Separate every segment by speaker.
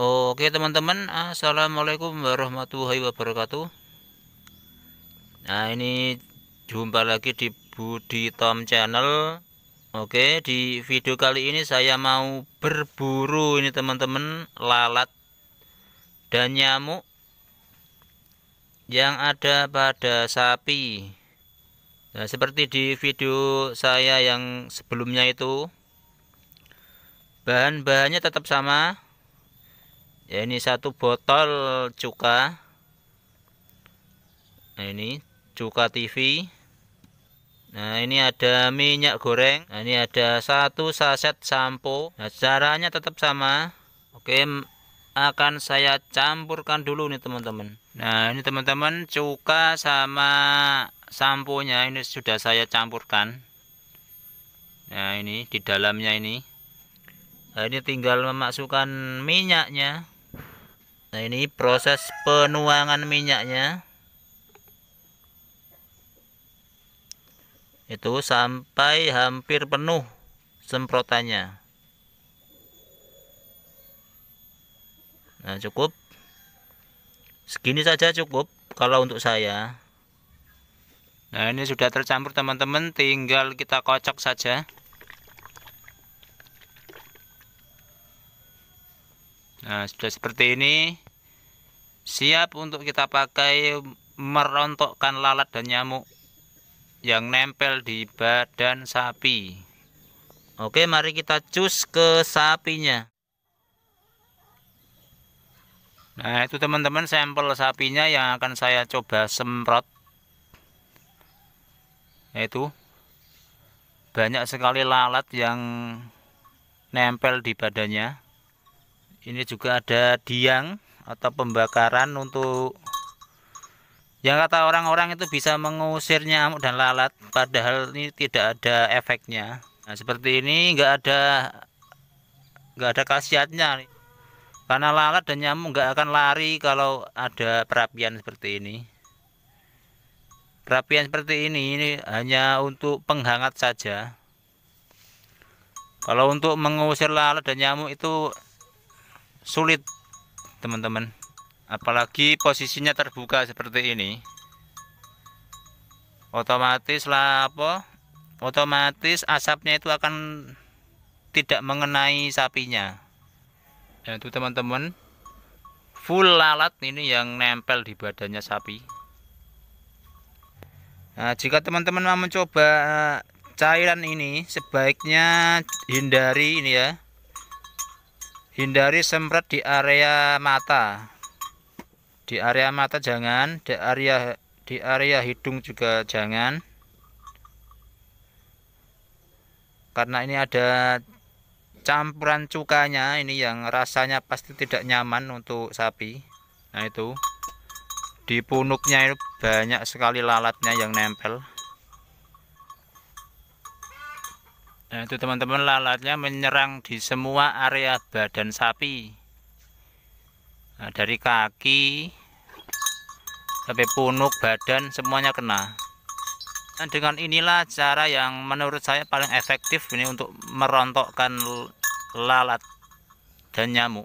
Speaker 1: Oke teman-teman, assalamualaikum warahmatullahi wabarakatuh. Nah, ini jumpa lagi di Budi Tom Channel. Oke, di video kali ini saya mau berburu ini teman-teman, lalat dan nyamuk yang ada pada sapi. Nah, seperti di video saya yang sebelumnya itu, bahan-bahannya tetap sama. Ya, ini satu botol cuka. Nah, ini cuka TV. Nah, ini ada minyak goreng. Nah, ini ada satu saset sampo. Nah, caranya tetap sama. Oke, akan saya campurkan dulu nih teman-teman. Nah, ini teman-teman, cuka sama samponya ini sudah saya campurkan. Nah, ini di dalamnya ini. Nah, ini tinggal memasukkan minyaknya. Nah, ini proses penuangan minyaknya. Itu sampai hampir penuh semprotannya. Nah, cukup segini saja cukup kalau untuk saya. Nah, ini sudah tercampur teman-teman, tinggal kita kocok saja. Nah, sudah seperti ini, siap untuk kita pakai merontokkan lalat dan nyamuk yang nempel di badan sapi. Oke, mari kita cus ke sapinya. Nah, itu teman-teman sampel sapinya yang akan saya coba semprot. Itu banyak sekali lalat yang nempel di badannya. Ini juga ada diang atau pembakaran untuk yang kata orang-orang itu bisa mengusir nyamuk dan lalat, padahal ini tidak ada efeknya. Nah, seperti ini nggak ada khasiatnya, karena lalat dan nyamuk nggak akan lari kalau ada perapian seperti ini. Perapian seperti ini hanya untuk penghangat saja. Kalau untuk mengusir lalat dan nyamuk itu sulit teman-teman, apalagi posisinya terbuka seperti ini. Otomatis asapnya itu akan tidak mengenai sapinya. Nah, itu teman-teman, full lalat ini yang nempel di badannya sapi. Nah, jika teman-teman mau mencoba cairan ini, sebaiknya hindari ini ya. Hindari semprot di area mata. Di area mata jangan, di area hidung juga jangan. Karena ini ada campuran cukanya ini yang rasanya pasti tidak nyaman untuk sapi. Nah, itu di punuknya itu banyak sekali lalatnya yang nempel. Nah, itu teman-teman, lalatnya menyerang di semua area badan sapi. Nah, dari kaki sampai punuk badan semuanya kena. Dan dengan inilah cara yang menurut saya paling efektif ini untuk merontokkan lalat dan nyamuk.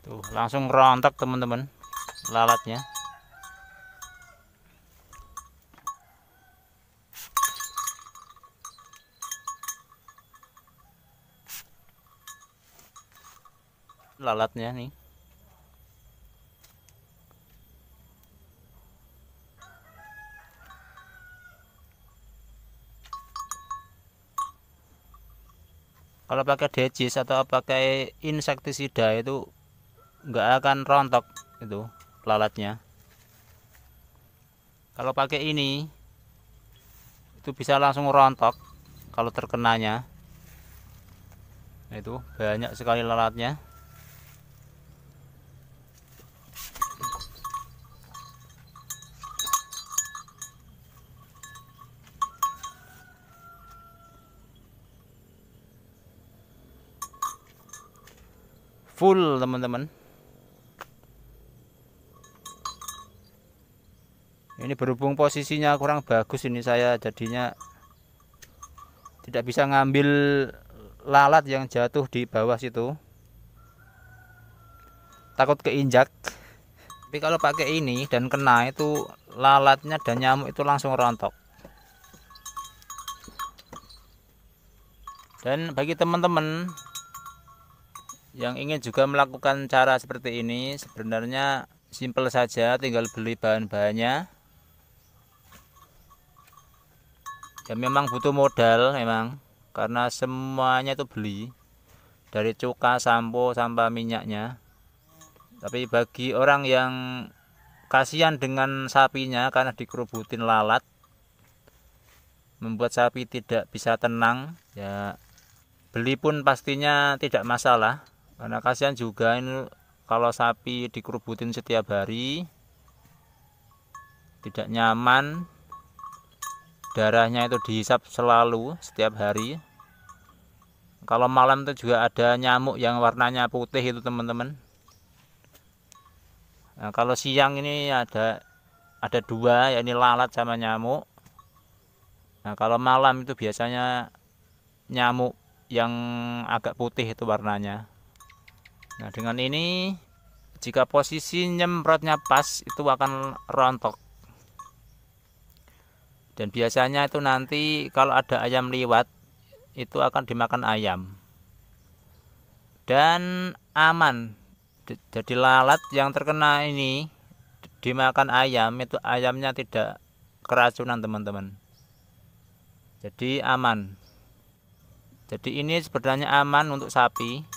Speaker 1: Tuh, langsung rontok teman-teman lalatnya. Lalatnya nih. Kalau pakai degis atau pakai insektisida itu nggak akan rontok itu lalatnya. Kalau pakai ini itu bisa langsung rontok kalau terkenanya. Nah, itu banyak sekali lalatnya. Full teman-teman. Ini berhubung posisinya kurang bagus, ini saya jadinya tidak bisa ngambil lalat yang jatuh di bawah situ, takut keinjak. Tapi kalau pakai ini dan kena, itu lalatnya dan nyamuk itu langsung rontok. Dan bagi teman-teman yang ingin juga melakukan cara seperti ini, sebenarnya simple saja, tinggal beli bahan-bahannya. Ya memang butuh modal memang, karena semuanya itu beli, dari cuka, sampo, sampai minyaknya. Tapi bagi orang yang kasihan dengan sapinya karena dikerubutin lalat, membuat sapi tidak bisa tenang, ya beli pun pastinya tidak masalah. Karena kasihan juga ini kalau sapi dikerubutin setiap hari, tidak nyaman. Darahnya itu dihisap selalu setiap hari. Kalau malam itu juga ada nyamuk yang warnanya putih itu teman-teman. Nah, kalau siang ini ada dua, yakni lalat sama nyamuk. Nah, kalau malam itu biasanya nyamuk yang agak putih itu warnanya. Nah, dengan ini jika posisi nyemprotnya pas, itu akan rontok. Dan biasanya itu nanti kalau ada ayam liwat, itu akan dimakan ayam. Dan aman. Jadi lalat yang terkena ini dimakan ayam, itu ayamnya tidak keracunan teman-teman. Jadi aman. Jadi ini sebenarnya aman untuk sapi.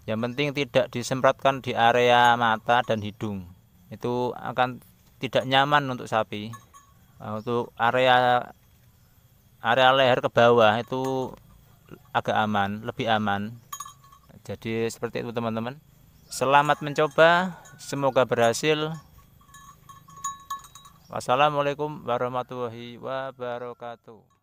Speaker 1: Yang penting tidak disemprotkan di area mata dan hidung. Itu akan tidak nyaman untuk sapi. Untuk area leher ke bawah itu agak aman, lebih aman. Jadi seperti itu teman-teman. Selamat mencoba, semoga berhasil. Wassalamualaikum warahmatullahi wabarakatuh.